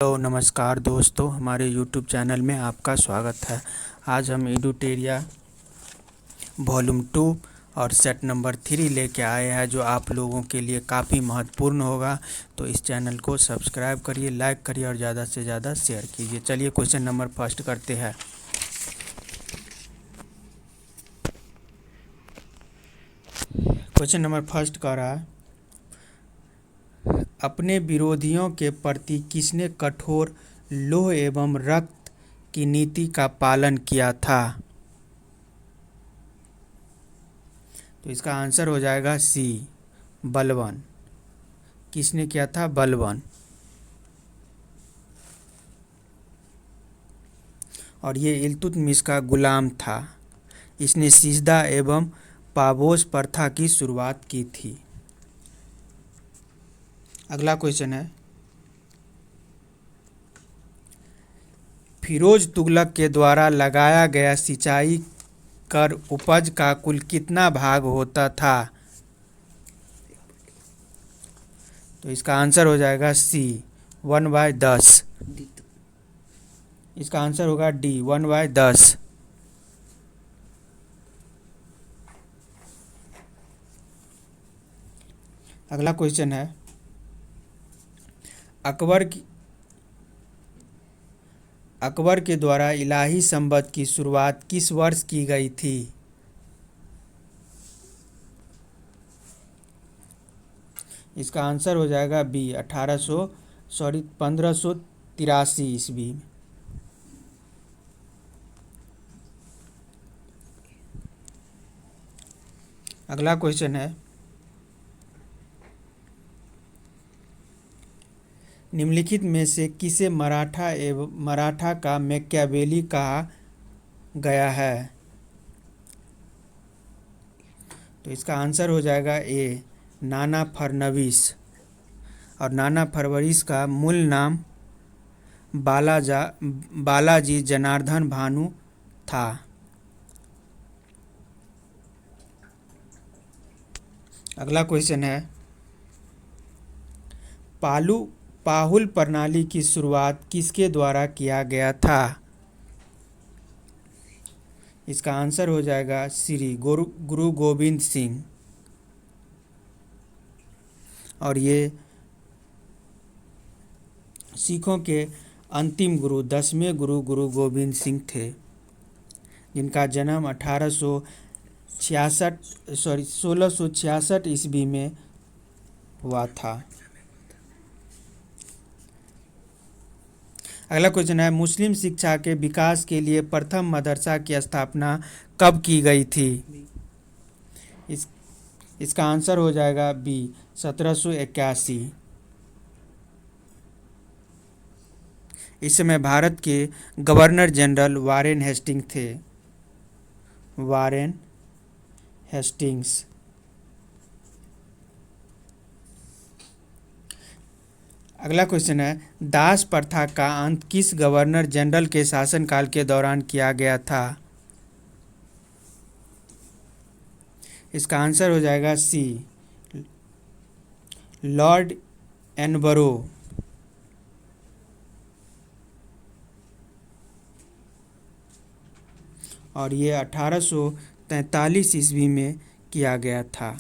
Hello नमस्कार दोस्तों, हमारे YouTube चैनल में आपका स्वागत है। आज हम एडुटेरिया वॉल्यूम 2 और सेट नंबर 3 लेके आए हैं, जो आप लोगों के लिए काफ़ी महत्वपूर्ण होगा। तो इस चैनल को सब्सक्राइब करिए, लाइक करिए और ज़्यादा से ज़्यादा शेयर कीजिए। चलिए क्वेश्चन नंबर फर्स्ट करते हैं। क्वेश्चन नंबर फर्स्ट कह रहा है, अपने विरोधियों के प्रति किसने कठोर लौह एवं रक्त की नीति का पालन किया था? तो इसका आंसर हो जाएगा सी, बलबन। किसने किया था? बलबन। और ये इल्तुतमिश का गुलाम था। इसने सिजदा एवं पाबोस प्रथा की शुरुआत की थी। अगला क्वेश्चन है, फिरोज तुगलक के द्वारा लगाया गया सिंचाई कर उपज का कुल कितना भाग होता था? तो इसका आंसर हो जाएगा सी, 1/10। इसका आंसर होगा डी, 1/10। अगला क्वेश्चन है, अकबर के द्वारा इलाही संवत की शुरुआत किस वर्ष की गई थी? इसका आंसर हो जाएगा बी, 1583 ईस्वी। अगला क्वेश्चन है, निम्नलिखित में से किसे मराठा का मैकियावेली कहा गया है? तो इसका आंसर हो जाएगा ए, नाना फडणवीस। और नाना फडणवीस का मूल नाम बालाजी जनार्दन भानु था। अगला क्वेश्चन है, पाहुल प्रणाली की शुरुआत किसके द्वारा किया गया था? इसका आंसर हो जाएगा श्री गुरु गोविंद सिंह। और ये सिखों के अंतिम गुरु, 10वें गुरु गुरु गोविंद सिंह थे, जिनका जन्म 1666 ईस्वी में हुआ था। अगला क्वेश्चन है, मुस्लिम शिक्षा के विकास के लिए प्रथम मदरसा की स्थापना कब की गई थी? इसका आंसर हो जाएगा बी, 1781। इस समय भारत के गवर्नर जनरल वारेन हेस्टिंग्स थे। Warren Hastings. अगला क्वेश्चन है, दास प्रथा का अंत किस गवर्नर जनरल के शासनकाल के दौरान किया गया था? इसका आंसर हो जाएगा सी, लॉर्ड एनबरो। और ये 1843 ईस्वी में किया गया था।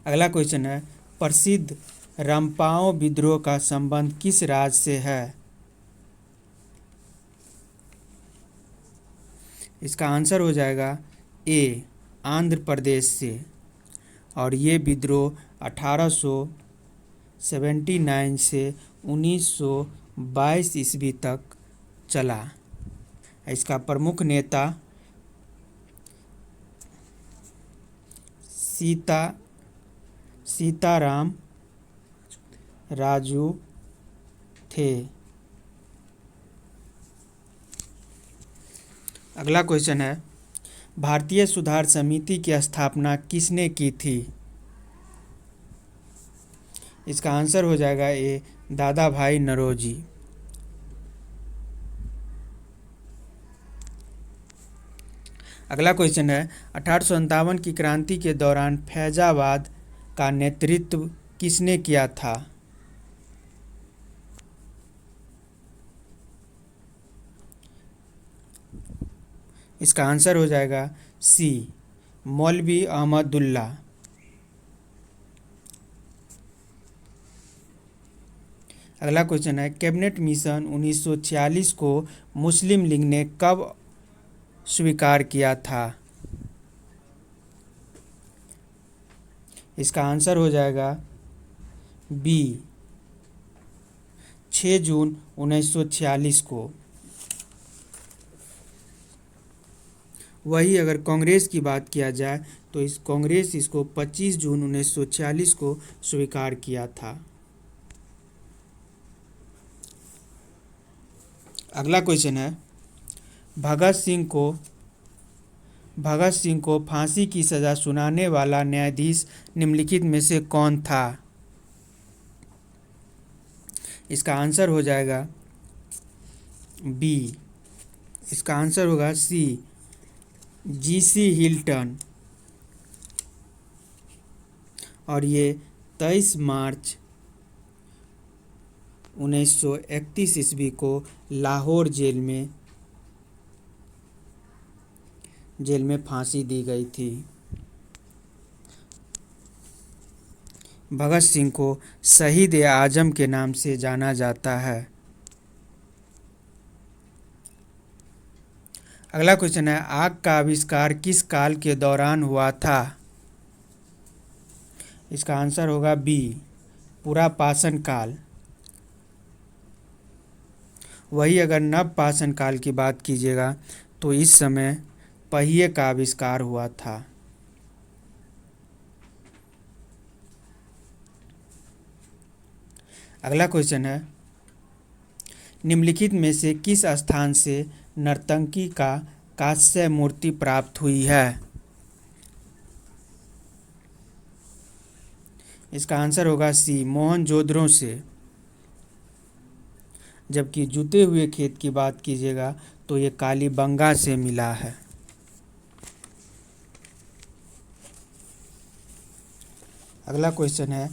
अगला क्वेश्चन है, प्रसिद्ध रंपाओं विद्रोह का संबंध किस राज्य से है? इसका आंसर हो जाएगा ए, आंध्र प्रदेश से। और ये विद्रोह 1879 से 1922 ईस्वी तक चला। इसका प्रमुख नेता सीताराम राजू थे। अगला क्वेश्चन है, भारतीय सुधार समिति की स्थापना किसने की थी? इसका आंसर हो जाएगा ए, दादा भाई नौरोजी। अगला क्वेश्चन है, 1857 की क्रांति के दौरान फैजाबाद का नेतृत्व किसने किया था? इसका आंसर हो जाएगा सी, मौलवी अहमदुल्ला। अगला क्वेश्चन है, कैबिनेट मिशन 1946 को मुस्लिम लीग ने कब स्वीकार किया था? इसका आंसर हो जाएगा बी, 6 जून 1946 को। वही अगर कांग्रेस की बात किया जाए तो कांग्रेस इसको 25 जून 1946 को स्वीकार किया था। अगला क्वेश्चन है, भगत सिंह को फांसी की सज़ा सुनाने वाला न्यायाधीश निम्नलिखित में से कौन था? इसका आंसर हो जाएगा बी, इसका आंसर होगा सी, जीसी हिल्टन। और ये 23 मार्च 1931 ईस्वी को लाहौर जेल में फांसी दी गई थी। भगत सिंह को शहीद ए आजम के नाम से जाना जाता है। अगला क्वेश्चन है, आग का आविष्कार किस काल के दौरान हुआ था? इसका आंसर होगा बी, पुरापाषाण काल। वही अगर नवपाषाण काल की बात कीजिएगा तो इस समय पहिए का आविष्कार हुआ था। अगला क्वेश्चन है, निम्नलिखित में से किस स्थान से नर्तकी का कांस्य मूर्ति प्राप्त हुई है? इसका आंसर होगा सी, मोहनजोदड़ो से। जबकि जुते हुए खेत की बात कीजिएगा तो ये कालीबंगा से मिला है। अगला क्वेश्चन है,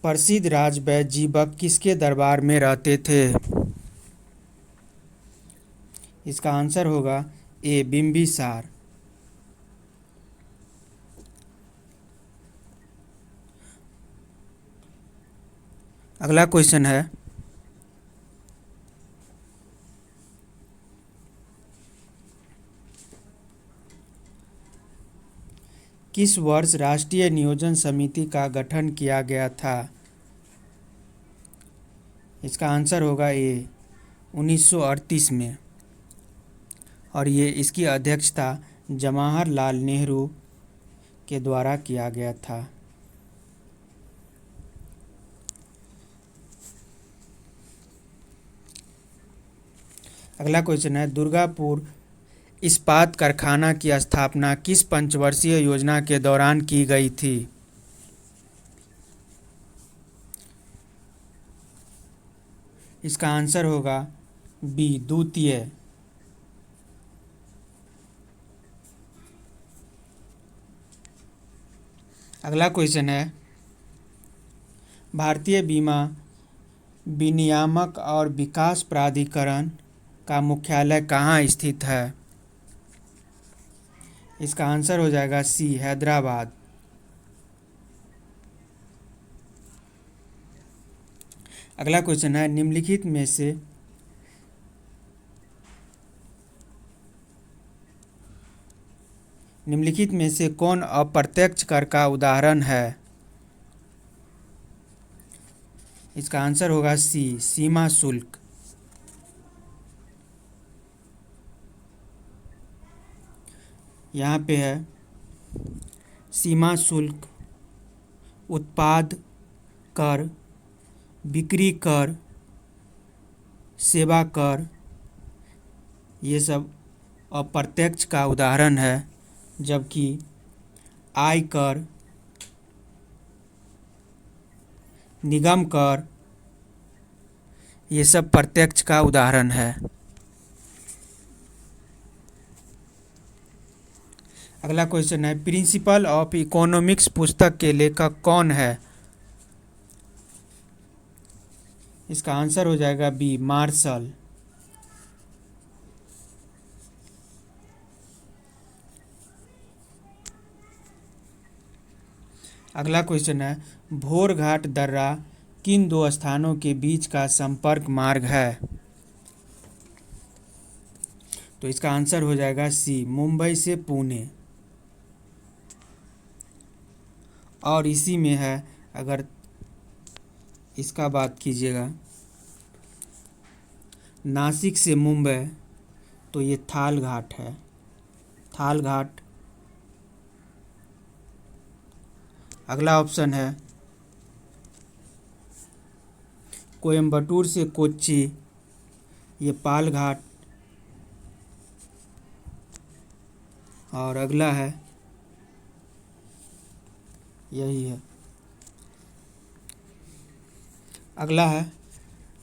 प्रसिद्ध राजवैद्य जीवक किसके दरबार में रहते थे? इसका आंसर होगा ए, बिंबिसार। अगला क्वेश्चन है, किस वर्ष राष्ट्रीय नियोजन समिति का गठन किया गया था? इसका आंसर होगा ए, 1938 में। और ये इसकी अध्यक्षता जवाहरलाल नेहरू के द्वारा किया गया था। अगला क्वेश्चन है, दुर्गापुर इस्पात कारखाना की स्थापना किस पंचवर्षीय योजना के दौरान की गई थी? इसका आंसर होगा बी, द्वितीय। अगला क्वेश्चन है, भारतीय बीमा विनियामक और विकास प्राधिकरण का मुख्यालय कहाँ स्थित है? इसका आंसर हो जाएगा सी, हैदराबाद। अगला क्वेश्चन है, निम्नलिखित में से कौन अप्रत्यक्ष कर का उदाहरण है? इसका आंसर होगा सी, सीमा शुल्क। यहाँ पे है सीमा शुल्क, उत्पाद कर, बिक्री कर, सेवा कर, ये सब अप्रत्यक्ष का उदाहरण है। जबकि आय कर, निगम कर, ये सब प्रत्यक्ष का उदाहरण है। अगला क्वेश्चन है, प्रिंसिपल ऑफ इकोनॉमिक्स पुस्तक के लेखक कौन है? इसका आंसर हो जाएगा बी, मार्शल। अगला क्वेश्चन है, भोरघाट दर्रा किन दो स्थानों के बीच का संपर्क मार्ग है? तो इसका आंसर हो जाएगा सी, मुंबई से पुणे। और इसी में है, अगर इसका बात कीजिएगा नासिक से मुंबई, तो ये थाल घाट है, थाल घाट। अगला ऑप्शन है, कोयम्बटूर से कोच्चि, ये पाल घाट। और अगला है, यही है। अगला है,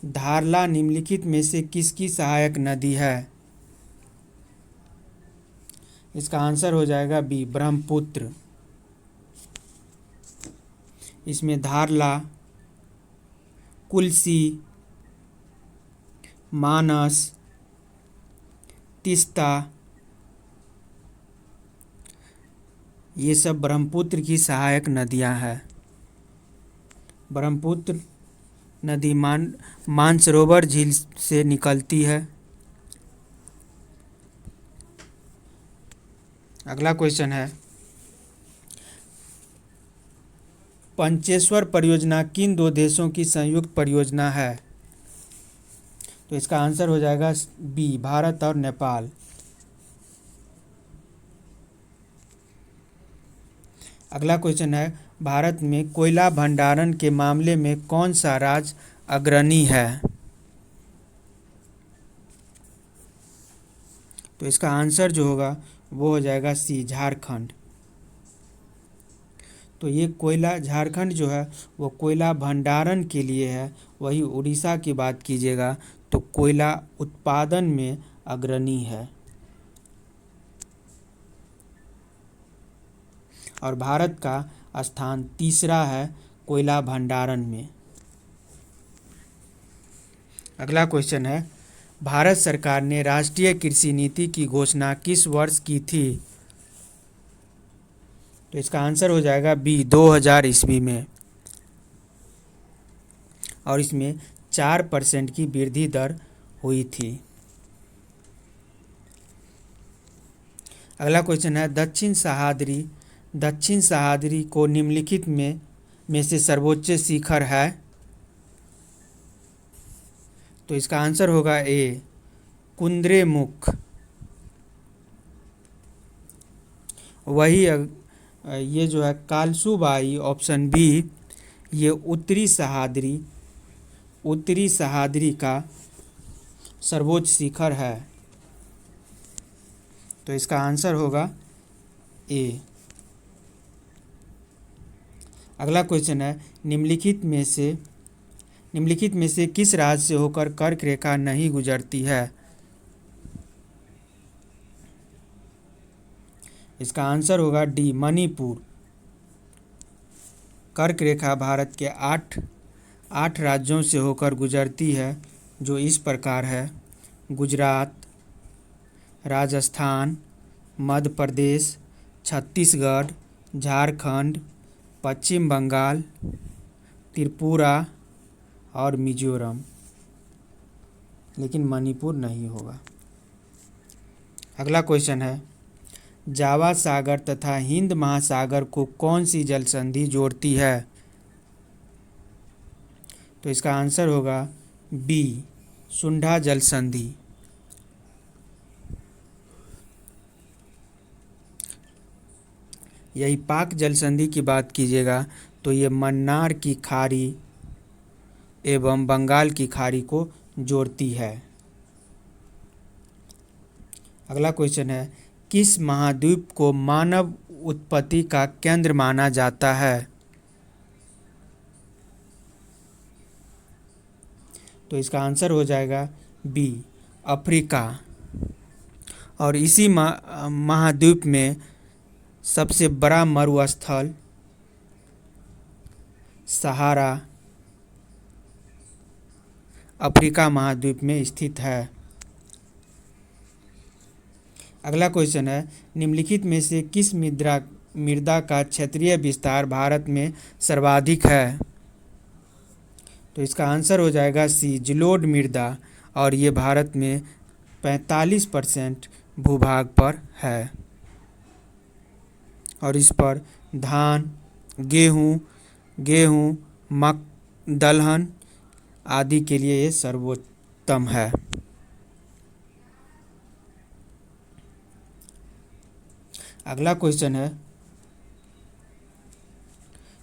धारला निम्नलिखित में से किसकी सहायक नदी है? इसका आंसर हो जाएगा बी, ब्रह्मपुत्र। इसमें धारला, कुल्सी, मानस, तीस्ता, ये सब ब्रह्मपुत्र की सहायक नदियां हैं। ब्रह्मपुत्र नदी मानसरोवर झील से निकलती है। अगला क्वेश्चन है, पंचेश्वर परियोजना किन दो देशों की संयुक्त परियोजना है? तो इसका आंसर हो जाएगा बी, भारत और नेपाल। अगला क्वेश्चन है, भारत में कोयला भंडारण के मामले में कौन सा राज्य अग्रणी है? तो इसका आंसर जो होगा वो हो जाएगा सी, झारखंड। तो ये कोयला, झारखंड जो है वो कोयला भंडारण के लिए है। वही उड़ीसा की बात कीजिएगा तो कोयला उत्पादन में अग्रणी है। और भारत का स्थान तीसरा है कोयला भंडारण में। अगला क्वेश्चन है, भारत सरकार ने राष्ट्रीय कृषि नीति की घोषणा किस वर्ष की थी? तो इसका आंसर हो जाएगा बी, 2000 ईस्वी में। और इसमें 4% की वृद्धि दर हुई थी। अगला क्वेश्चन है, दक्षिण सह्याद्री को निम्नलिखित में से सर्वोच्च शिखर है? तो इसका आंसर होगा ए, कुद्रेमुख। वही ये जो है कालसुबाई, ऑप्शन बी, ये उत्तरी सह्याद्री का सर्वोच्च शिखर है। तो इसका आंसर होगा ए। अगला क्वेश्चन है, निम्नलिखित में से किस राज्य से होकर कर्क रेखा नहीं गुजरती है? इसका आंसर होगा डी, मणिपुर। कर्क रेखा भारत के 8 राज्यों से होकर गुजरती है, जो इस प्रकार है: गुजरात, राजस्थान, मध्य प्रदेश, छत्तीसगढ़, झारखंड, पश्चिम बंगाल, त्रिपुरा और मिजोरम। लेकिन मणिपुर नहीं होगा। अगला क्वेश्चन है, जावा सागर तथा हिंद महासागर को कौन सी जल संधि जोड़ती है? तो इसका आंसर होगा बी, सुंडा जल संधि। यही पाक जल संधि की बात कीजिएगा तो ये मन्नार की खाड़ी एवं बंगाल की खाड़ी को जोड़ती है। अगला क्वेश्चन है, किस महाद्वीप को मानव उत्पत्ति का केंद्र माना जाता है? तो इसका आंसर हो जाएगा बी, अफ्रीका। और इसी महाद्वीप में सबसे बड़ा मरुस्थल सहारा अफ्रीका महाद्वीप में स्थित है। अगला क्वेश्चन है, निम्नलिखित में से किस मृदा का क्षेत्रीय विस्तार भारत में सर्वाधिक है? तो इसका आंसर हो जाएगा सी, जलोढ़ मृदा। और ये भारत में 45% भूभाग पर है। और इस पर धान, गेहूँ, दलहन आदि के लिए ये सर्वोत्तम है। अगला क्वेश्चन है,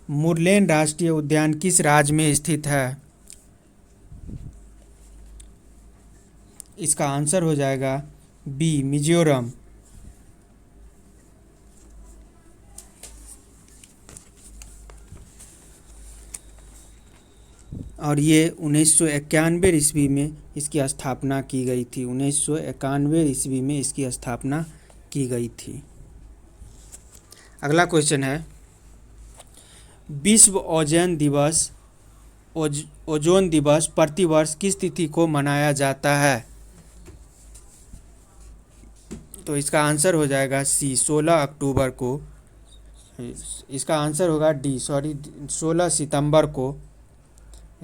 मुरलेन राष्ट्रीय उद्यान किस राज्य में स्थित है? इसका आंसर हो जाएगा बी, मिजोरम। और ये 1991 ईस्वी में इसकी स्थापना की गई थी। 1991 ईस्वी में इसकी स्थापना की गई थी। अगला क्वेश्चन है, विश्व ओजोन दिवस प्रतिवर्ष किस तिथि को मनाया जाता है? तो इसका आंसर हो जाएगा सी, 16 अक्टूबर को। इसका आंसर होगा डी, 16 सितंबर को।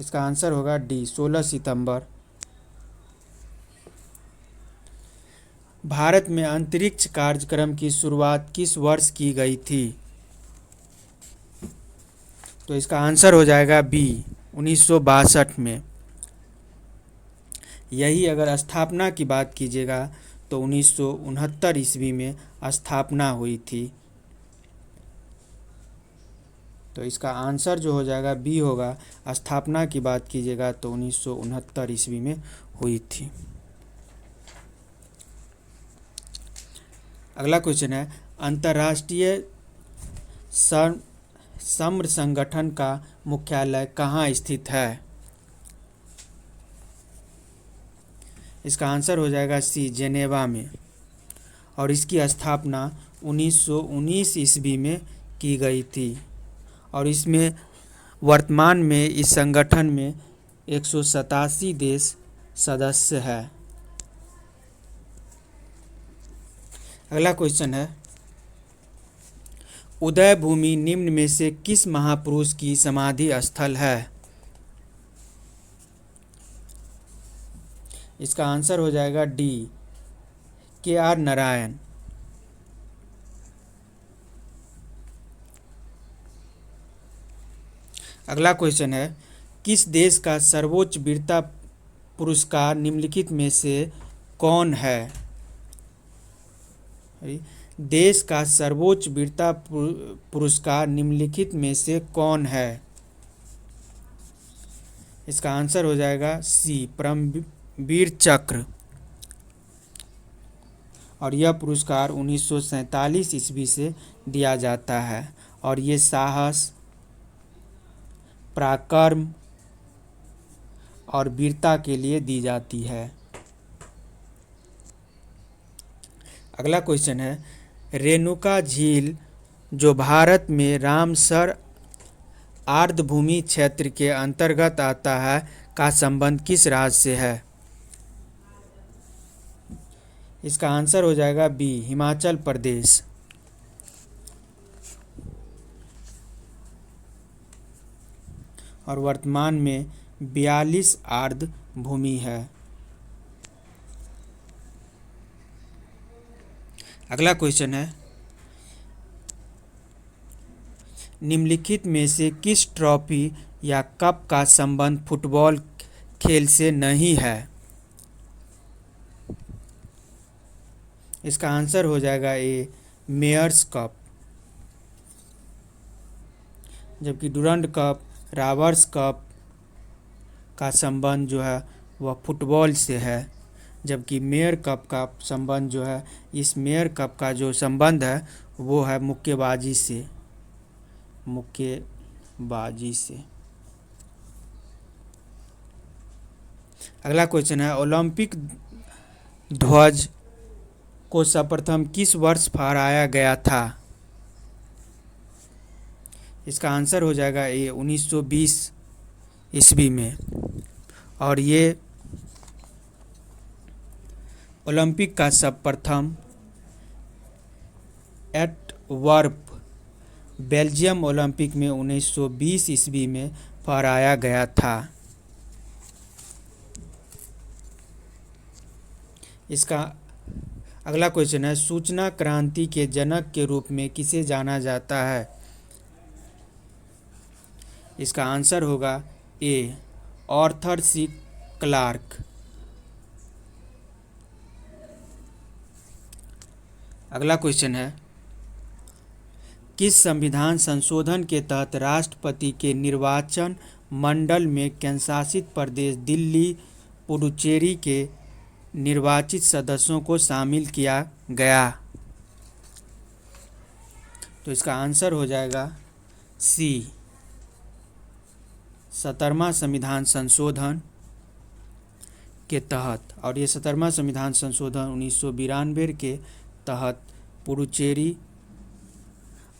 इसका आंसर होगा डी, 16 सितंबर। भारत में अंतरिक्ष कार्यक्रम की शुरुआत किस वर्ष की गई थी? तो इसका आंसर हो जाएगा बी, 1962 में। यही अगर स्थापना की बात कीजिएगा तो 1969 ईस्वी में स्थापना हुई थी। तो इसका आंसर जो हो जाएगा बी होगा। स्थापना की बात कीजिएगा तो 1969 ईस्वी में हुई थी। अगला क्वेश्चन है, अंतर्राष्ट्रीय श्रम संगठन का मुख्यालय कहाँ स्थित है? इसका आंसर हो जाएगा सी, जेनेवा में। और इसकी स्थापना 1919 ईस्वी में की गई थी। और इसमें वर्तमान में इस संगठन में 187 देश सदस्य है। अगला क्वेश्चन है, उदय भूमि निम्न में से किस महापुरुष की समाधि स्थल है? इसका आंसर हो जाएगा डी, के.आर. नारायण। अगला क्वेश्चन है, किस देश का सर्वोच्च वीरता पुरस्कार निम्नलिखित में से कौन है? देश का सर्वोच्च वीरता पुरस्कार निम्नलिखित में से कौन है? इसका आंसर हो जाएगा सी, परमवीर चक्र। और यह पुरस्कार 1947 ईस्वी से दिया जाता है। और ये साहस, पराक्रम और वीरता के लिए दी जाती है। अगला क्वेश्चन है, रेणुका झील जो भारत में रामसर आर्द्रभूमि क्षेत्र के अंतर्गत आता है का संबंध किस राज्य से है? इसका आंसर हो जाएगा बी, हिमाचल प्रदेश। और वर्तमान में 42 आर्द्र भूमि है। अगला क्वेश्चन है, निम्नलिखित में से किस ट्रॉफी या कप का संबंध फुटबॉल खेल से नहीं है? इसका आंसर हो जाएगा ए, मेयर्स कप। जबकि डुरंड कप, रॉबर्ट्स कप का संबंध जो है वह फुटबॉल से है। जबकि मेयर कप का संबंध जो है, इस मेयर कप का जो संबंध है वो है मुक्केबाजी से। अगला क्वेश्चन है, ओलंपिक ध्वज को सर्वप्रथम किस वर्ष फहराया गया था? इसका आंसर हो जाएगा ए 1920 ईस्वी में। और ये ओलंपिक का सर्वप्रथम एंटवर्प बेल्जियम ओलंपिक में 1920 ईस्वी में फहराया गया था। इसका अगला क्वेश्चन है, सूचना क्रांति के जनक के रूप में किसे जाना जाता है? इसका आंसर होगा ए आर्थर सी क्लार्क। अगला क्वेश्चन है, किस संविधान संशोधन के तहत राष्ट्रपति के निर्वाचन मंडल में केंद्रशासित प्रदेश दिल्ली पुडुचेरी के निर्वाचित सदस्यों को शामिल किया गया? तो इसका आंसर हो जाएगा सी 17वां संविधान संशोधन के तहत। और ये 17वां संविधान संशोधन 1992 के तहत पुडुचेरी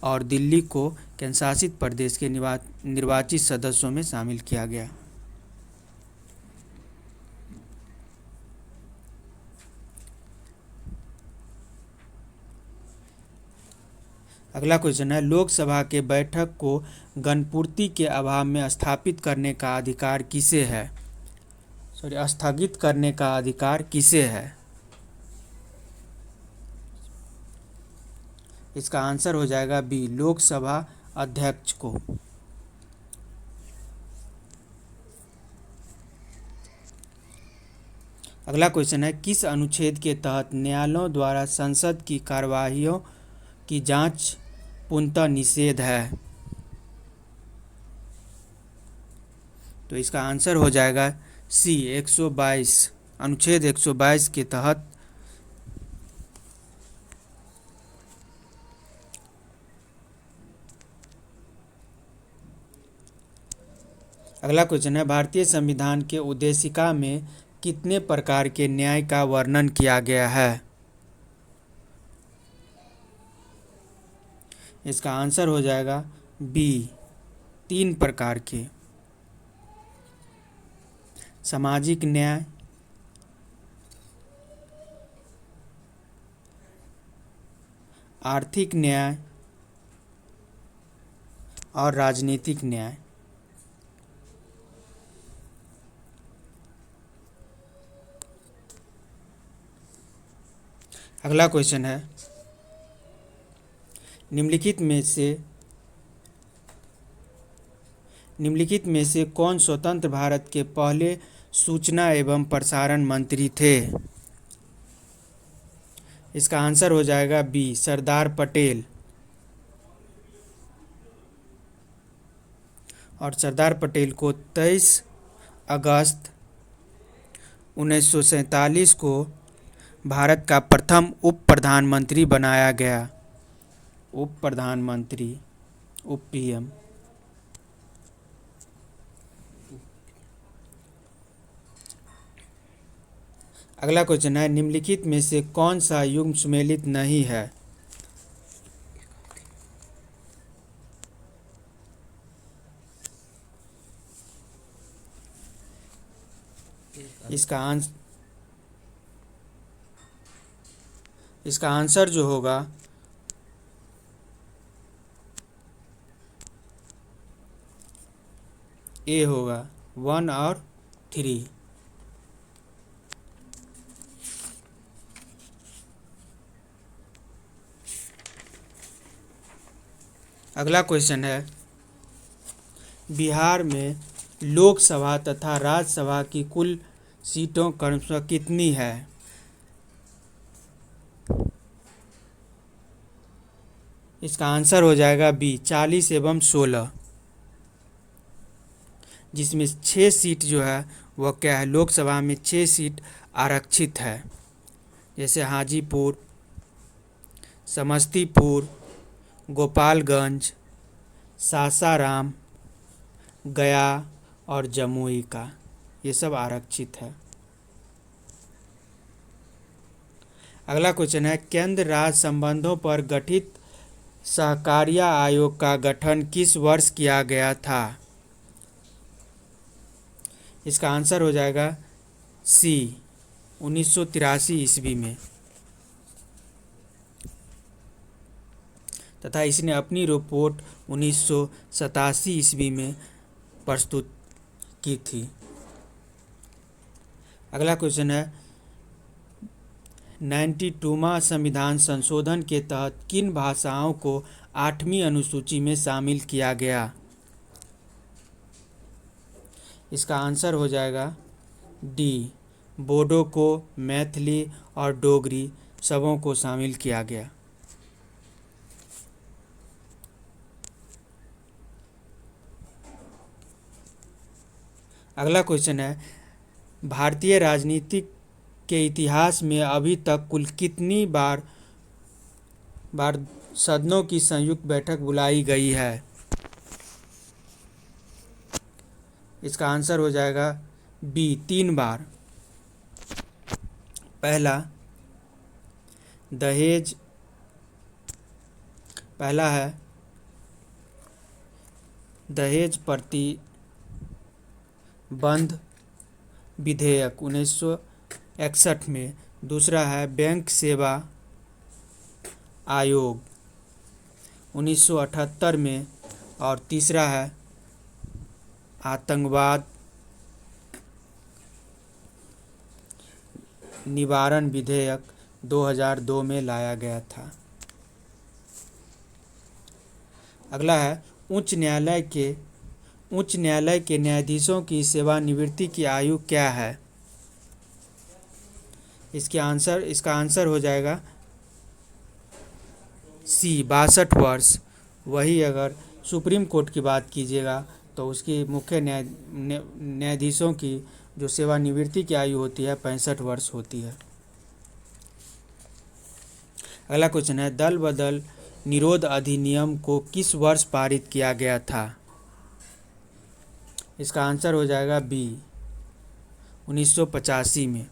और दिल्ली को केंद्रशासित प्रदेश के निर्वाचित सदस्यों में शामिल किया गया। अगला क्वेश्चन है, लोकसभा के बैठक को गणपूर्ति के अभाव में स्थापित करने का अधिकार किसे है? स्थगित करने का अधिकार किसे है? इसका आंसर हो जाएगा बी लोकसभा अध्यक्ष को। अगला क्वेश्चन है, किस अनुच्छेद के तहत न्यायालयों द्वारा संसद की कार्यवाहियों की जांच पूर्णतः निषेध है? तो इसका आंसर हो जाएगा सी 122 अनुच्छेद 122 के तहत अगला क्वेश्चन है, भारतीय संविधान के उद्देशिका में कितने प्रकार के न्याय का वर्णन किया गया है? इसका आंसर हो जाएगा बी 3 प्रकार के। सामाजिक न्याय, आर्थिक न्याय और राजनीतिक न्याय। अगला क्वेश्चन है, निम्नलिखित में से कौन स्वतंत्र भारत के पहले सूचना एवं प्रसारण मंत्री थे? इसका आंसर हो जाएगा बी सरदार पटेल। और सरदार पटेल को 23 अगस्त 1947 को भारत का प्रथम उप प्रधानमंत्री बनाया गया। उप प्रधानमंत्री, उप पीएम। अगला क्वेश्चन है, निम्नलिखित में से कौन सा युग्म सुमेलित नहीं है? इसका आंसर जो होगा ए होगा 1 और 3। अगला क्वेश्चन है, बिहार में लोकसभा तथा राज्यसभा की कुल सीटों क्रमशः कितनी है? इसका आंसर हो जाएगा बी 40 एवं 16, जिसमें 6 सीट जो है वह क्या है, लोकसभा में 6 सीट आरक्षित है, जैसे हाजीपुर, समस्तीपुर, गोपालगंज, सासाराम, गया और जमुई का। ये सब आरक्षित है। अगला क्वेश्चन है, केंद्र राज्य संबंधों पर गठित सहकारिता आयोग का गठन किस वर्ष किया गया था? इसका आंसर हो जाएगा सी, 1983 ईस्वी में, तथा इसने अपनी रिपोर्ट 1987 ईस्वी में प्रस्तुत की थी। अगला क्वेश्चन है, 92वां संविधान संशोधन के तहत किन भाषाओं को 8वीं अनुसूची में शामिल किया गया? इसका आंसर हो जाएगा डी, बोडो को, मैथिली और डोगरी सबों को शामिल किया गया। अगला क्वेश्चन है, भारतीय राजनीति के इतिहास में अभी तक कुल कितनी बार सदनों की संयुक्त बैठक बुलाई गई है? इसका आंसर हो जाएगा बी, 3 बार। पहला है दहेज प्रतिबंध विधेयक 1961 में, दूसरा है बैंक सेवा आयोग 1978 में, और तीसरा है आतंकवाद निवारण विधेयक 2002 में लाया गया था। अगला है, उच्च न्यायालय के न्यायाधीशों की सेवानिवृत्ति की आयु क्या है? इसका आंसर हो जाएगा सी, 62 वर्ष। वही अगर सुप्रीम कोर्ट की बात कीजिएगा तो उसकी मुख्य न्यायाधीशों की जो सेवानिवृत्ति की आयु होती है 65 वर्ष होती है। अगला क्वेश्चन है, दल बदल निरोध अधिनियम को किस वर्ष पारित किया गया था? इसका आंसर हो जाएगा बी, 1985 में,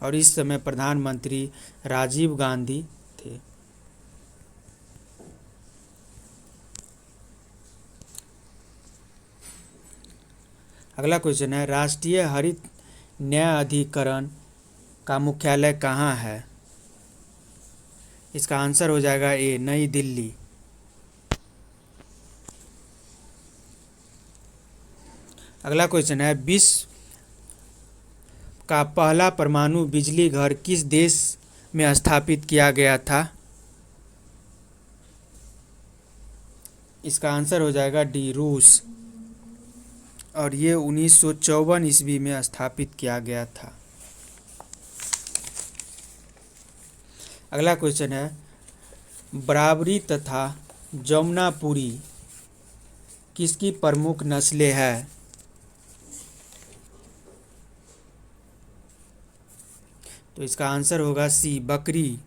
और इस समय प्रधानमंत्री राजीव गांधी थे। अगला क्वेश्चन है, राष्ट्रीय हरित न्यायाधिकरण का मुख्यालय कहाँ है? इसका आंसर हो जाएगा ए, नई दिल्ली। अगला क्वेश्चन है, विश्व का पहला परमाणु बिजली घर किस देश में स्थापित किया गया था? इसका आंसर हो जाएगा डी, रूस, और ये 1954 ईस्वी में स्थापित किया गया था। अगला क्वेश्चन है, बराबरी तथा जमुनापुरी किसकी प्रमुख नस्लें हैं? तो इसका आंसर होगा सी, बकरी।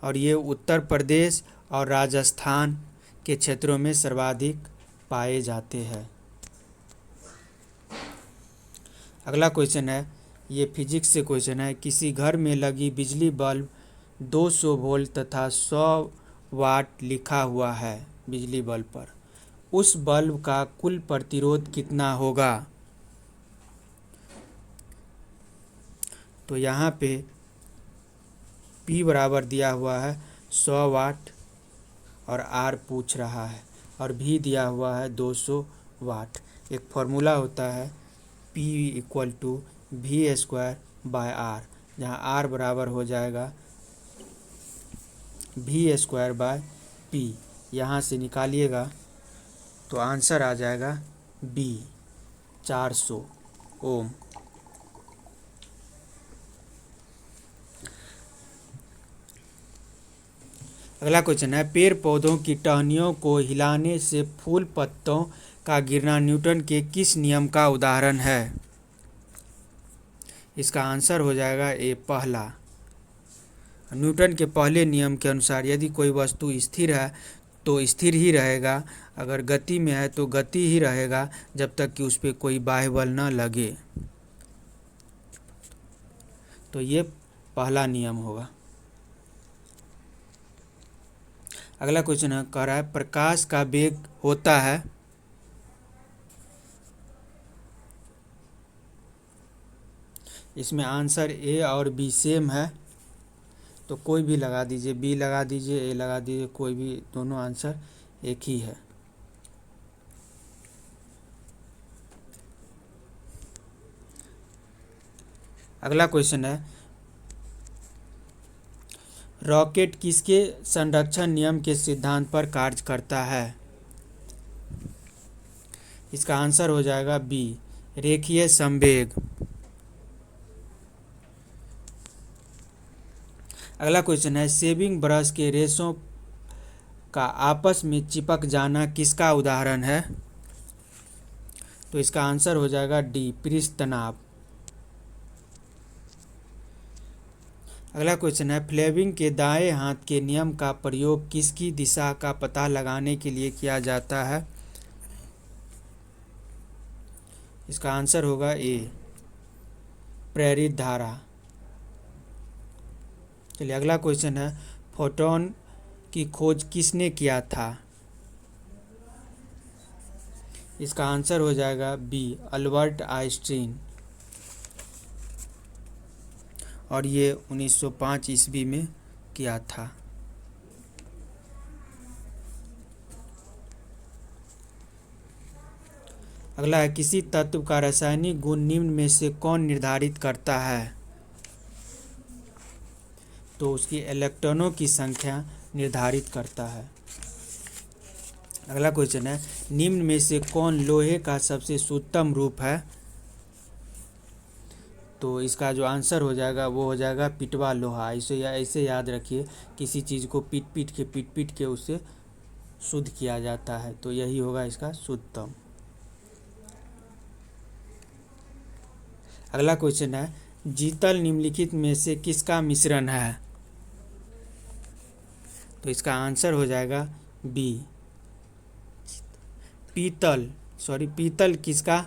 और ये उत्तर प्रदेश और राजस्थान के क्षेत्रों में सर्वाधिक पाए जाते हैं। अगला क्वेश्चन है, ये फिजिक्स से क्वेश्चन है, किसी घर में लगी बिजली बल्ब 200 वोल्ट तथा 100 वाट लिखा हुआ है बिजली बल्ब पर, उस बल्ब का कुल प्रतिरोध कितना होगा? तो यहाँ पे P बराबर दिया हुआ है 100 वाट और R पूछ रहा है, और V दिया हुआ है 200 वाट। एक फॉर्मूला होता है P = V²/R, जहाँ R बराबर हो जाएगा V²/P। यहाँ से निकालिएगा तो आंसर आ जाएगा B, 400 ओम। अगला क्वेश्चन है, पेड़ पौधों की टहनियों को हिलाने से फूल पत्तों का गिरना न्यूटन के किस नियम का उदाहरण है? इसका आंसर हो जाएगा ए, पहला। न्यूटन के पहले नियम के अनुसार यदि कोई वस्तु स्थिर है तो स्थिर ही रहेगा, अगर गति में है तो गति ही रहेगा जब तक कि उस पर कोई बाह्य बल न लगे। तो ये पहला नियम होगा। अगला क्वेश्चन है, कह रहा है प्रकाश का वेग होता है। इसमें आंसर ए और बी सेम है, तो कोई भी लगा दीजिए, बी लगा दीजिए, ए लगा दीजिए, कोई भी, दोनों आंसर एक ही है। अगला क्वेश्चन है, रॉकेट किसके संरक्षण नियम के सिद्धांत पर कार्य करता है? इसका आंसर हो जाएगा बी, रेखीय संवेग। अगला क्वेश्चन है, शेविंग ब्रश के रेशों का आपस में चिपक जाना किसका उदाहरण है? तो इसका आंसर हो जाएगा डी, पृष्ठ तनाव। अगला क्वेश्चन है, फ्लेमिंग के दाएं हाथ के नियम का प्रयोग किसकी दिशा का पता लगाने के लिए किया जाता है? इसका आंसर होगा ए, प्रेरित धारा। चलिए अगला क्वेश्चन है, फोटोन की खोज किसने किया था? इसका आंसर हो जाएगा बी, अल्बर्ट आइंस्टीन, और ये 1905 ईस्वी में किया था। अगला है, किसी तत्व का रासायनिक गुण निम्न में से कौन निर्धारित करता है? तो उसकी इलेक्ट्रॉनों की संख्या निर्धारित करता है। अगला क्वेश्चन है, निम्न में से कौन लोहे का सबसे शुद्धतम रूप है? तो इसका जो आंसर हो जाएगा वो हो जाएगा पिटवा लोहा। ऐसे याद रखिए, किसी चीज़ को पीट पीट के उससे शुद्ध किया जाता है, तो यही होगा इसका शुद्धतम। अगला क्वेश्चन है, जीतल निम्नलिखित में से किसका मिश्रण है? तो इसका आंसर हो जाएगा बी, पीतल किसका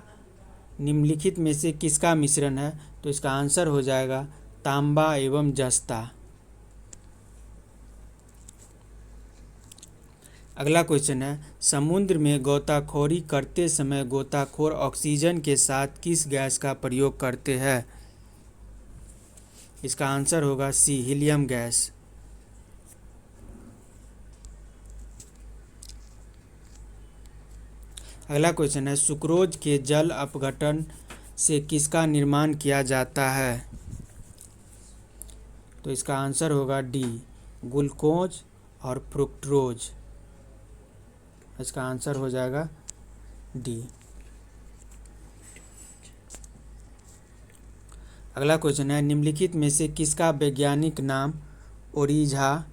निम्नलिखित में से किसका मिश्रण है? तो इसका आंसर हो जाएगा तांबा एवं जस्ता। अगला क्वेश्चन है, समुद्र में गोताखोरी करते समय गोताखोर ऑक्सीजन के साथ किस गैस का प्रयोग करते हैं? इसका आंसर होगा सी, हीलियम गैस। अगला क्वेश्चन है, सुक्रोज के जल अपघटन से किसका निर्माण किया जाता है? तो इसका आंसर होगा डी, ग्लूकोज और फ्रुक्टोज। इसका आंसर हो जाएगा डी। अगला क्वेश्चन है, निम्नलिखित में से किसका वैज्ञानिक नाम ओरिजा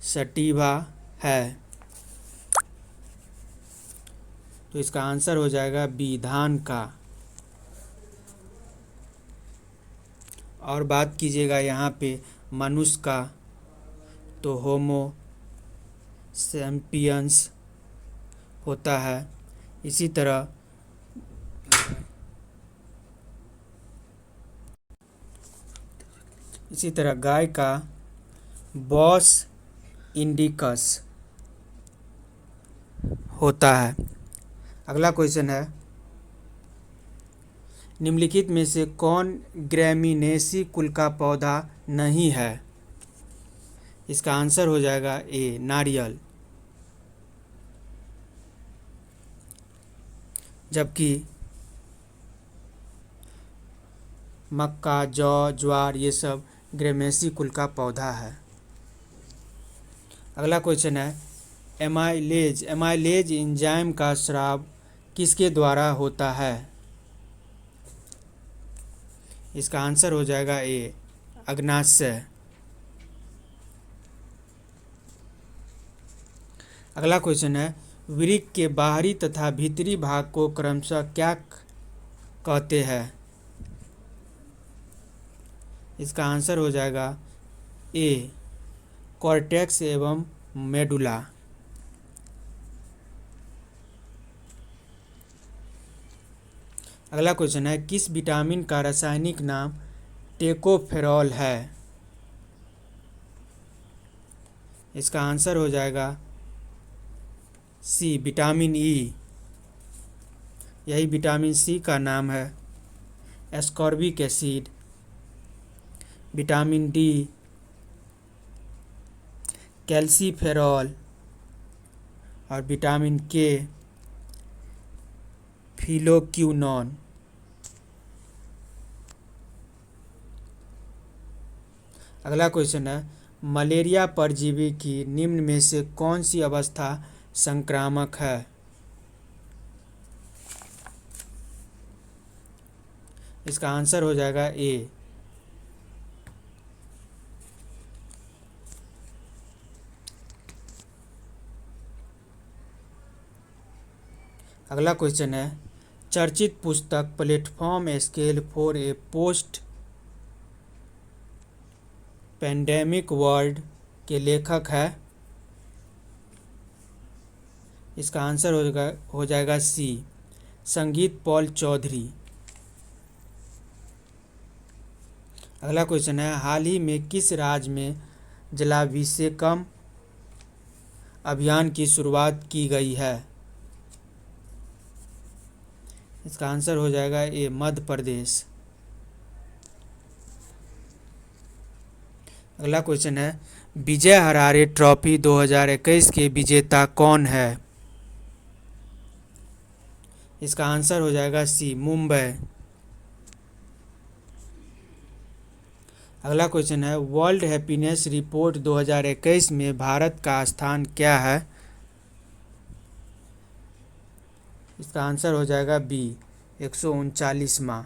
सटिवा है? तो इसका आंसर हो जाएगा बी, धान का। और बात कीजिएगा यहाँ पे मनुष्य का, तो होमो सैपियंस होता है। इसी तरह गाय का बॉस इंडिकस होता है। अगला क्वेश्चन है, निम्नलिखित में से कौन ग्रैमीनेसी कुल का पौधा नहीं है? इसका आंसर हो जाएगा ए, नारियल। जबकि मक्का, जौ, ज्वार ये सब ग्रैमेसी कुल का पौधा है। अगला क्वेश्चन है, एमाइलेज एंजाइम का स्राव किसके द्वारा होता है? इसका आंसर हो जाएगा ए, अग्नाशय। अगला क्वेश्चन है, वृक्क के बाहरी तथा भीतरी भाग को क्रमशः क्या कहते हैं? इसका आंसर हो जाएगा ए, कॉर्टेक्स एवं मेडुला। अगला क्वेश्चन है, किस विटामिन का रासायनिक नाम टेकोफेरॉल है? इसका आंसर हो जाएगा सी, विटामिन ई। यही विटामिन सी का नाम है ascorbic acid. Vitamin D calciferol और विटामिन के फिलोक्यूनॉन। अगला क्वेश्चन है, मलेरिया परजीवी की निम्न में से कौन सी अवस्था संक्रामक है? इसका आंसर हो जाएगा ए। अगला क्वेश्चन है, चर्चित पुस्तक platform scale for a post pandemic world के लेखक है? इसका आंसर हो जाएगा सी, संगीत पॉल चौधरी। अगला क्वेश्चन है, हाल ही में किस राज्य में जलाभिषेकम अभियान की शुरुआत की गई है? इसका आंसर हो जाएगा ए, मध्य प्रदेश। अगला क्वेश्चन है, विजय हरारे ट्रॉफी 2021 के विजेता कौन है? इसका आंसर हो जाएगा सी, मुंबई। अगला क्वेश्चन है, वर्ल्ड हैप्पीनेस रिपोर्ट 2021 में भारत का स्थान क्या है? इसका आंसर हो जाएगा बी, 139वां।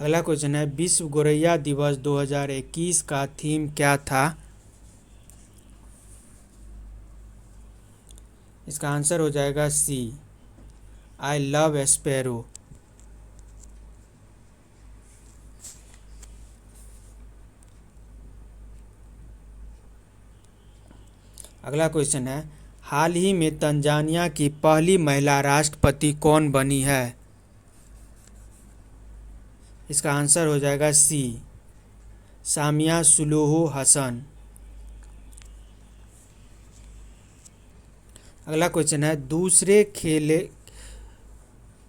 अगला क्वेश्चन है, विश्व गोरैया दिवस 2021 का थीम क्या था? इसका आंसर हो जाएगा सी, आई लव स्पैरो। अगला क्वेश्चन है, हाल ही में तंजानिया की पहली महिला राष्ट्रपति कौन बनी है? इसका आंसर हो जाएगा सी, सामिया सुलूहू हसन। अगला क्वेश्चन है,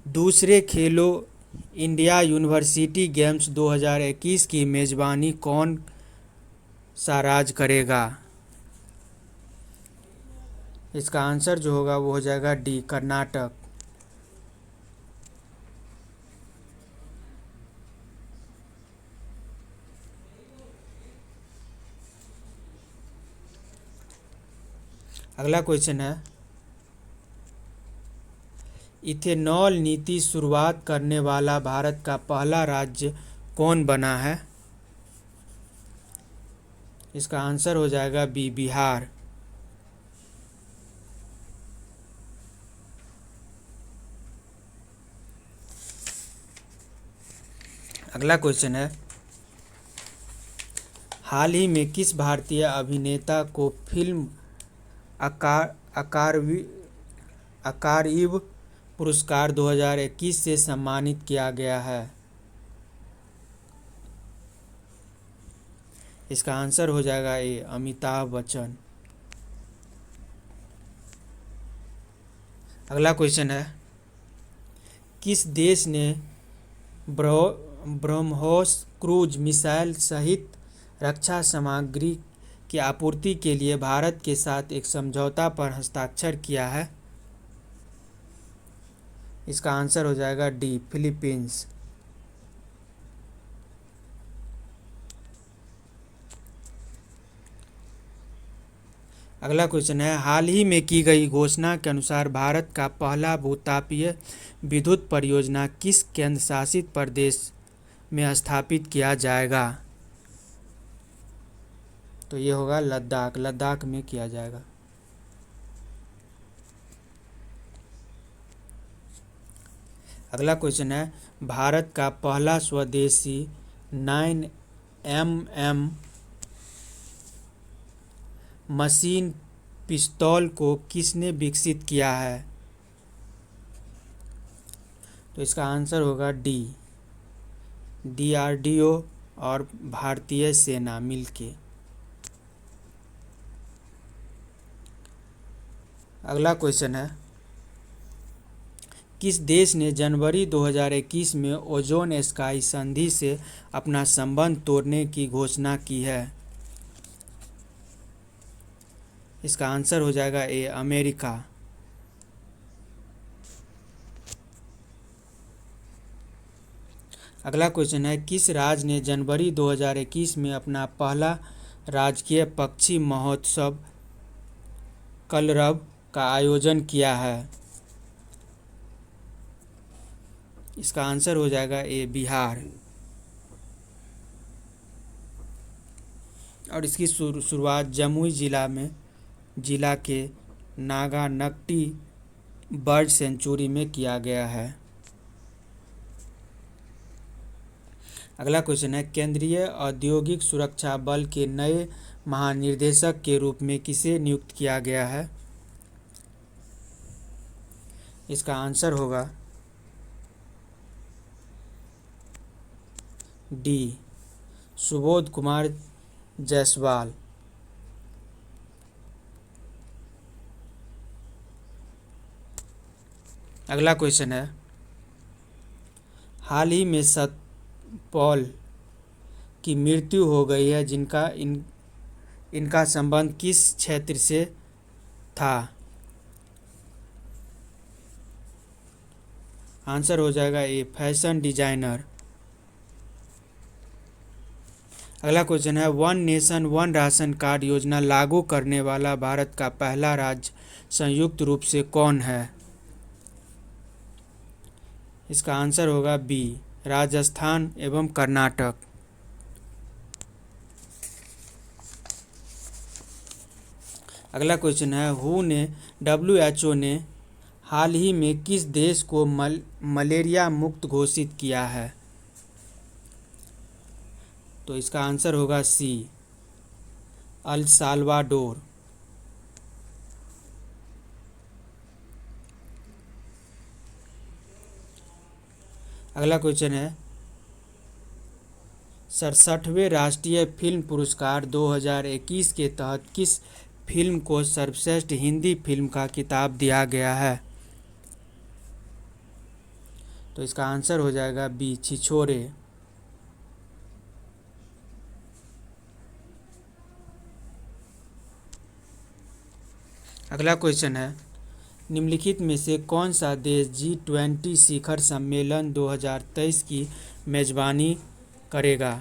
दूसरे खेलो इंडिया यूनिवर्सिटी गेम्स 2021 की मेजबानी कौन सा राज्य करेगा? इसका आंसर जो होगा वो हो जाएगा डी, कर्नाटक। अगला क्वेश्चन है, इथेनॉल नीति शुरुआत करने वाला भारत का पहला राज्य कौन बना है? इसका आंसर हो जाएगा बी, बिहार। अगला क्वेश्चन है, हाल ही में किस भारतीय अभिनेता को फिल्म अकादमी पुरस्कार 2021 से सम्मानित किया गया है? इसका आंसर हो जाएगा ए, अमिताभ बच्चन। अगला क्वेश्चन है, किस देश ने ब्रह्मोस क्रूज मिसाइल सहित रक्षा सामग्री की आपूर्ति के लिए भारत के साथ एक समझौता पर हस्ताक्षर किया है? इसका आंसर हो जाएगा डी, फिलीपींस। अगला क्वेश्चन है, हाल ही में की गई घोषणा के अनुसार भारत का पहला भूतापीय विद्युत परियोजना किस केंद्र शासित प्रदेश में स्थापित किया जाएगा? तो ये होगा लद्दाख में किया जाएगा। अगला क्वेश्चन है, भारत का पहला स्वदेशी 9 MM मशीन पिस्तौल को किसने विकसित किया है? तो इसका आंसर होगा डी, DRDO और भारतीय सेना मिलके। अगला क्वेश्चन है, किस देश ने जनवरी 2021 में ओजोन स्काई संधि से अपना संबंध तोड़ने की घोषणा की है? इसका आंसर हो जाएगा ए, अमेरिका। अगला क्वेश्चन है, किस राज्य ने जनवरी 2021 में अपना पहला राजकीय पक्षी महोत्सव कलरव का आयोजन किया है? इसका आंसर हो जाएगा ए, बिहार। और इसकी शुरुआत जमुई जिला के नागानकटी बर्ड सेंचुरी में किया गया है। अगला क्वेश्चन है, केंद्रीय औद्योगिक सुरक्षा बल के नए महानिदेशक के रूप में किसे नियुक्त किया गया है? इसका आंसर होगा डी, सुबोध कुमार जायसवाल। अगला क्वेश्चन है, हाल ही में सतपाल की मृत्यु हो गई है, इनका संबंध किस क्षेत्र से था? आंसर हो जाएगा ए, फैशन डिजाइनर। अगला क्वेश्चन है, one nation one ration card योजना लागू करने वाला भारत का पहला राज्य संयुक्त रूप से कौन है? इसका आंसर होगा बी, राजस्थान एवं कर्नाटक। अगला क्वेश्चन है, WHO ने हाल ही में किस देश को मलेरिया मुक्त घोषित किया है? तो इसका आंसर होगा सी, अल साल्वाडोर। अगला क्वेश्चन है, 67वें राष्ट्रीय फिल्म पुरस्कार 2021 के तहत किस फिल्म को सर्वश्रेष्ठ हिंदी फिल्म का खिताब दिया गया है? तो इसका आंसर हो जाएगा बी, छिछोरे। अगला क्वेश्चन है, निम्नलिखित में से कौन सा देश G20 शिखर सम्मेलन 2023 की मेजबानी करेगा?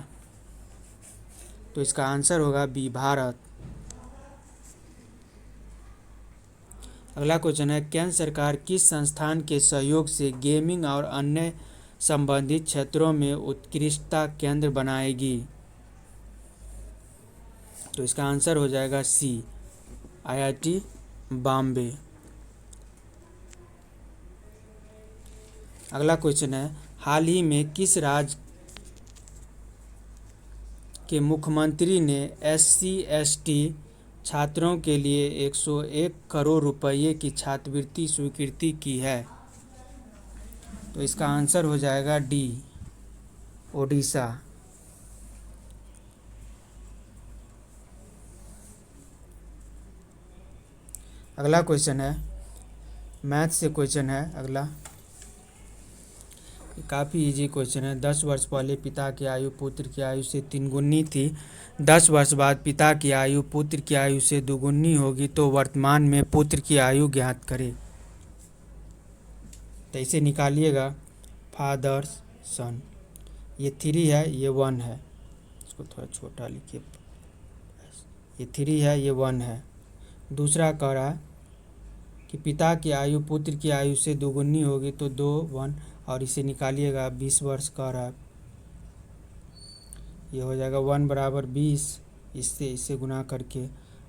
तो इसका आंसर होगा बी, भारत। अगला क्वेश्चन है, केंद्र सरकार किस संस्थान के सहयोग से गेमिंग और अन्य संबंधित क्षेत्रों में उत्कृष्टता केंद्र बनाएगी? तो इसका आंसर हो जाएगा सी, IIT बॉम्बे। अगला क्वेश्चन है, हाल ही में किस राज्य के मुख्यमंत्री ने SC/ST छात्रों के लिए 101 करोड़ रुपये की छात्रवृत्ति स्वीकृति की है? तो इसका आंसर हो जाएगा डी, ओडिशा। अगला क्वेश्चन है, मैथ से क्वेश्चन है अगला, काफ़ी इजी क्वेश्चन है। 10 वर्ष पहले पिता की आयु पुत्र की आयु से 3 गुनी थी। 10 वर्ष बाद पिता की आयु पुत्र की आयु से 2 गुनी होगी, तो वर्तमान में पुत्र की आयु ज्ञात करें। तो इसे निकालिएगा, फादर्स सन, ये 3 है, ये 1 है, इसको थोड़ा छोटा लिखिए, ये 3 है, ये 1 है। दूसरा कह रहा है कि पिता की आयु पुत्र की आयु से 2 गुनी होगी, तो 2 1, और इसे निकालिएगा, 20 वर्ष कह रहा है, ये हो जाएगा 1 बराबर 20, इससे गुना करके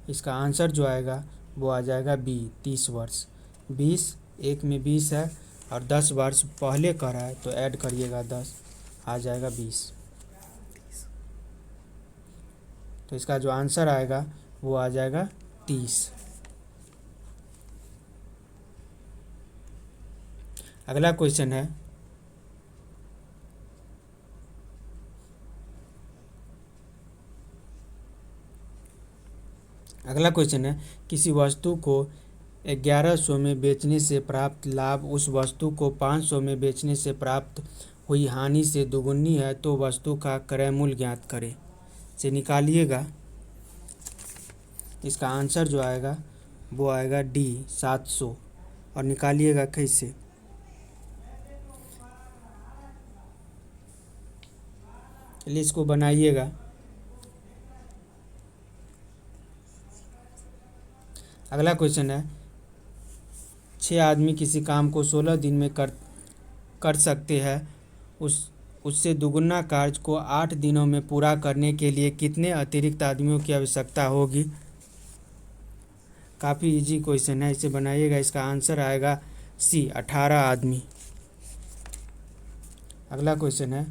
इसका आंसर जो आएगा वो आ जाएगा बी, 30 वर्ष। 20 एक में 20 है और 10 वर्ष पहले कह रहा है, तो ऐड करिएगा 10, आ जाएगा 20। तो इसका जो आंसर आएगा वो आ जाएगा 30। अगला क्वेश्चन है, किसी वस्तु को 1100 में बेचने से प्राप्त लाभ उस वस्तु को 500 में बेचने से प्राप्त हुई हानि से दोगुनी है, तो वस्तु का क्रय मूल्य ज्ञात करें। से निकालिएगा। इसका आंसर जो आएगा वो आएगा डी 700। और निकालिएगा कैसे? चलिए इसको बनाइएगा। अगला क्वेश्चन है, 6 आदमी किसी काम को 16 दिन में कर सकते हैं, उससे दुगुना कार्य को 8 दिनों में पूरा करने के लिए कितने अतिरिक्त आदमियों की आवश्यकता होगी? काफ़ी इजी क्वेश्चन है, इसे बनाइएगा। इसका आंसर आएगा सी 18 आदमी। अगला क्वेश्चन है,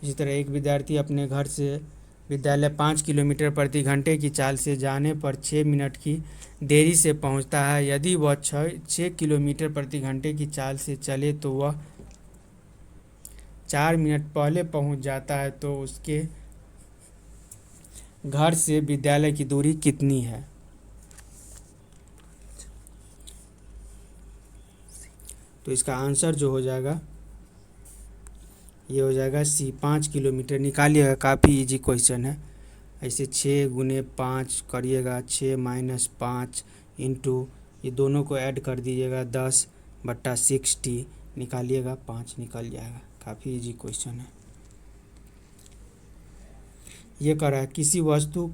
इसी तरह एक विद्यार्थी अपने घर से विद्यालय 5 किलोमीटर प्रति घंटे की चाल से जाने पर 6 मिनट की देरी से पहुंचता है। यदि वह 6 किलोमीटर प्रति घंटे की चाल से चले तो वह 4 मिनट पहले पहुंच जाता है, तो उसके घर से विद्यालय की दूरी कितनी है? तो इसका आंसर जो हो जाएगा ये हो जाएगा सी 5 किलोमीटर। निकालिएगा, काफ़ी इजी क्वेश्चन है। ऐसे 6 गुने 5 करिएगा, 6 माइनस 5 इंटू ये दोनों को ऐड कर दीजिएगा, 10/60 निकालिएगा, 5 निकल जाएगा। काफ़ी इजी क्वेश्चन है। ये कर रहा है किसी वस्तु।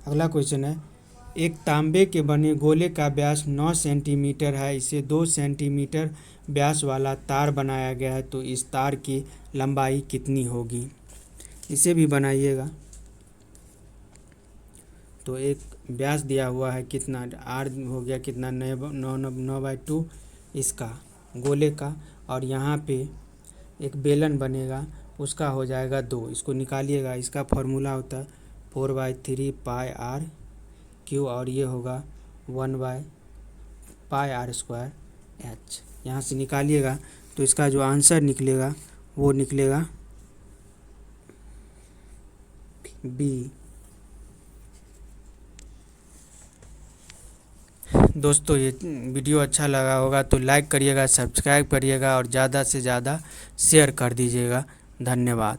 अगला क्वेश्चन है, एक तांबे के बने गोले का व्यास 9 सेंटीमीटर है, इसे 2 सेंटीमीटर व्यास वाला तार बनाया गया है, तो इस तार की लंबाई कितनी होगी? इसे भी बनाइएगा। तो एक व्यास दिया हुआ है कितना, आर हो गया कितना, 9/2 इसका गोले का, और यहाँ पे एक बेलन बनेगा, उसका हो जाएगा 2। इसको निकालिएगा। इसका फॉर्मूला होता है 4/3 पाई आर क्यू, और ये होगा 1/पाई आर स्क्वायर एच। यहाँ से निकालिएगा तो इसका जो आंसर निकलेगा वो निकलेगा बी। दोस्तों, ये वीडियो अच्छा लगा होगा तो लाइक करिएगा, सब्सक्राइब करिएगा और ज़्यादा से ज़्यादा शेयर कर दीजिएगा। धन्यवाद।